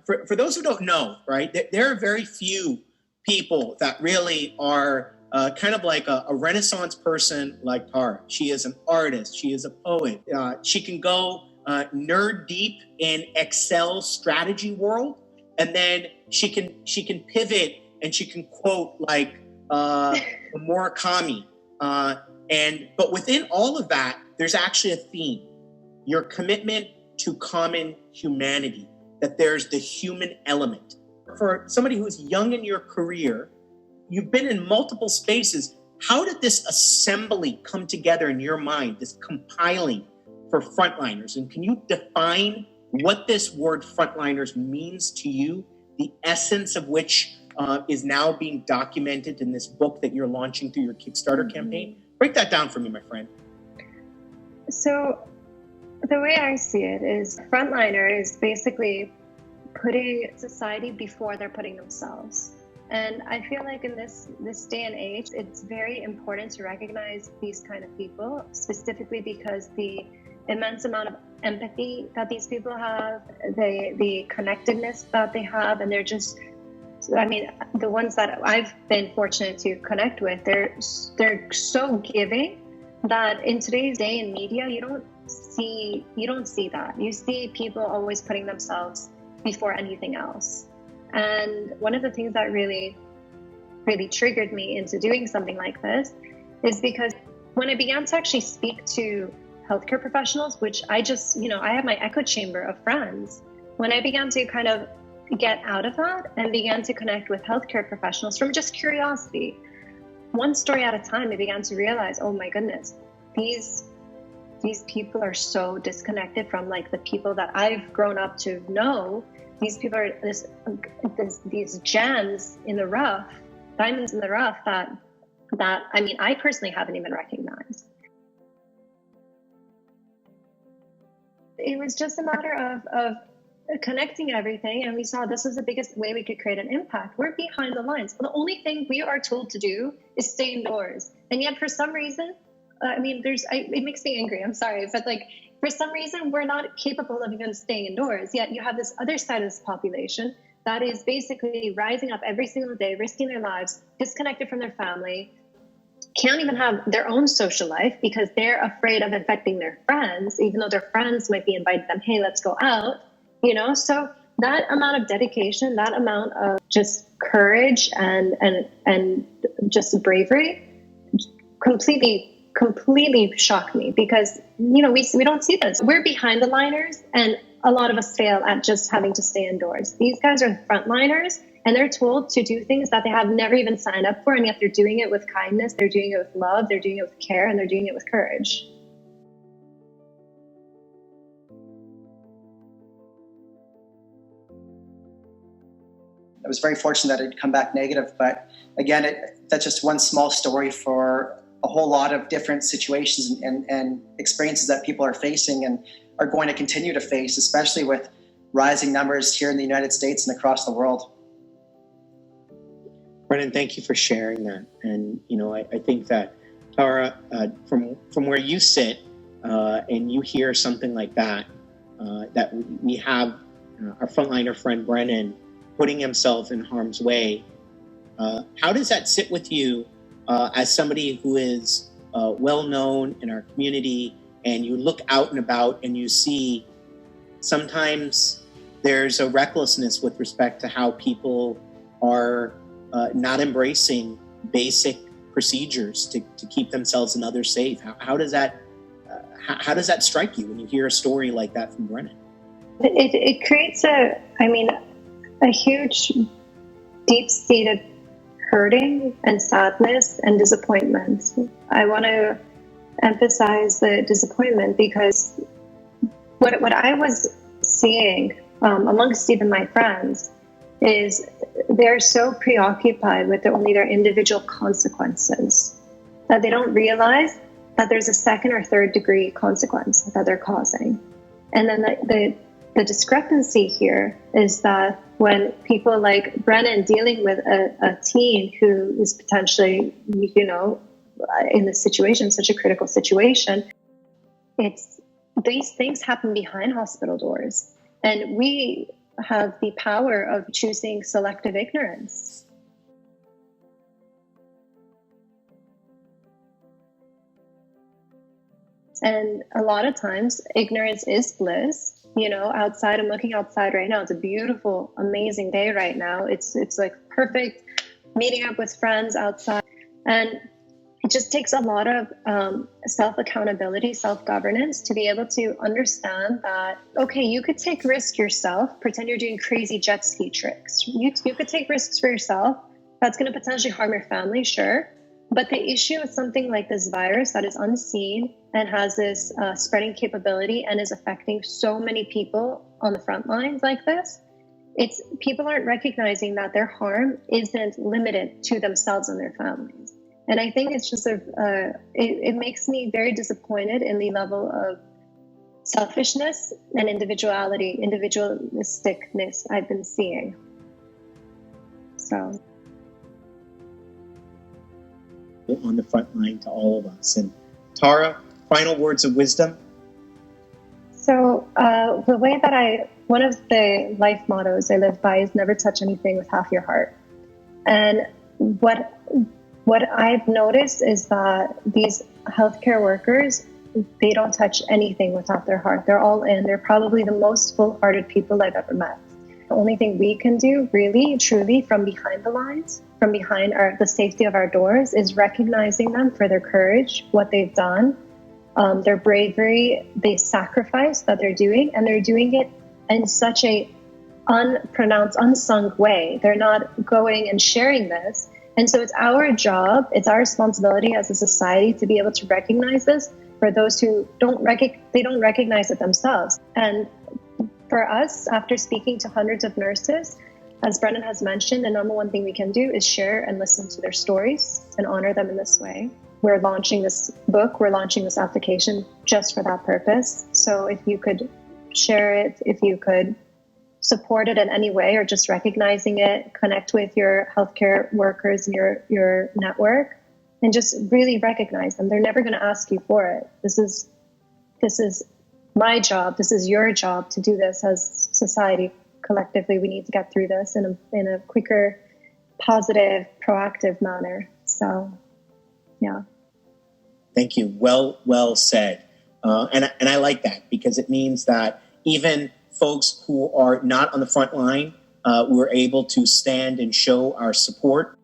For those who don't know, right, there are very few people that really are kind of like a Renaissance person like Tara. She is an artist. She is a poet. She can go nerd deep in Excel strategy world, and then she can pivot and she can quote like Murakami. But within all of that, there's actually a theme: your commitment to common humanity. That there's the human element. For somebody who's young in your career, you've been in multiple spaces. How did this assembly come together in your mind, this compiling for frontliners? And can you define what this word frontliners means to you, the essence of which is now being documented in this book that you're launching through your Kickstarter campaign? Break that down for me, my friend. So the way I see it is frontliner is basically putting society before they're putting themselves. And I feel like in this day and age, it's very important to recognize these kind of people, specifically because the immense amount of empathy that these people have, the connectedness that they have, and they're just, I mean, the ones that I've been fortunate to connect with, they're so giving that in today's day in media, you don't see that. You see people always putting themselves before anything else. And one of the things that really triggered me into doing something like this is because when I began to actually speak to healthcare professionals, which I just, I have my echo chamber of friends. When I began to kind of get out of that and began to connect with healthcare professionals from just curiosity, one story at a time, I began to realize, oh my goodness, these people are so disconnected from like the people that I've grown up to know. These people are these gems in the rough, diamonds in the rough that I mean, I personally haven't even recognized. It was just a matter of connecting everything, and we saw this is the biggest way we could create an impact. We're behind the lines. The only thing we are told to do is stay indoors, and yet for some reason, it makes me angry. I'm sorry, but like for some reason, we're not capable of even staying indoors. Yet you have this other side of this population that is basically rising up every single day, risking their lives, disconnected from their family, can't even have their own social life because they're afraid of infecting their friends, even though their friends might be inviting them, hey, let's go out, So that amount of dedication, that amount of just courage and just bravery completely shocked me because, we don't see this. We're behind the liners, and a lot of us fail at just having to stay indoors. These guys are frontliners, and they're told to do things that they have never even signed up for, and yet they're doing it with kindness, they're doing it with love, they're doing it with care, and they're doing it with courage. I was very fortunate that it had come back negative, but again, that's just one small story for a whole lot of different situations and experiences that people are facing and are going to continue to face, especially with rising numbers here in the United States and across the world. Brennan, thank you for sharing that. And, I think that, Tara, from where you sit and you hear something like that, that we have our frontliner friend Brennan putting himself in harm's way, how does that sit with you as somebody who is well known in our community, and you look out and about and you see sometimes there's a recklessness with respect to how people are not embracing basic procedures to keep themselves and others safe? How does that strike you when you hear a story like that from Brennan? It creates a huge, deep-seated hurting and sadness and disappointment. I want to emphasize the disappointment because what I was seeing amongst even my friends is they're so preoccupied with only their individual consequences that they don't realize that there's a second or third degree consequence that they're causing. And then the discrepancy here is that when people like Brennan dealing with a teen who is potentially, in this situation, such a critical situation, these things happen behind hospital doors. And we, have the power of choosing selective ignorance. And a lot of times, ignorance is bliss. Outside, I'm looking outside right now. It's a beautiful, amazing day right now. It's like perfect meeting up with friends outside. And it just takes a lot of self-accountability, self-governance to be able to understand that, okay, you could take risk yourself, pretend you're doing crazy jet ski tricks. You could take risks for yourself. That's going to potentially harm your family, sure. But the issue is something like this virus that is unseen and has this spreading capability and is affecting so many people on the front lines like this. People aren't recognizing that their harm isn't limited to themselves and their families. And I think it's just it makes me very disappointed in the level of selfishness and individualisticness I've been seeing. So. On the front line to all of us. And Tara, final words of wisdom? So the way that one of the life mottos I live by is never touch anything with half your heart. And what I've noticed is that these healthcare workers, they don't touch anything without their heart. They're all in. They're probably the most full-hearted people I've ever met. The only thing we can do, really, truly, from behind the lines, from behind the safety of our doors, is recognizing them for their courage, what they've done, their bravery, the sacrifice that they're doing, and they're doing it in such a unpronounced, unsung way. They're not going and sharing this. And so it's our job, it's our responsibility as a society to be able to recognize this for those who don't recognize it themselves. And for us, after speaking to hundreds of nurses, as Brennan has mentioned, the number one thing we can do is share and listen to their stories and honor them in this way. We're launching this book, we're launching this application just for that purpose. So if you could share it, if you could support it in any way, or just recognizing it, connect with your healthcare workers in your network, and just really recognize them. A never going to ask you for it. This is my job. This is your job to do this as society. Collectively, we need to get through this in a quicker, positive, proactive manner. So, yeah. Thank you. Well said. And I like that, because it means that even folks who are not on the front line, we're able to stand and show our support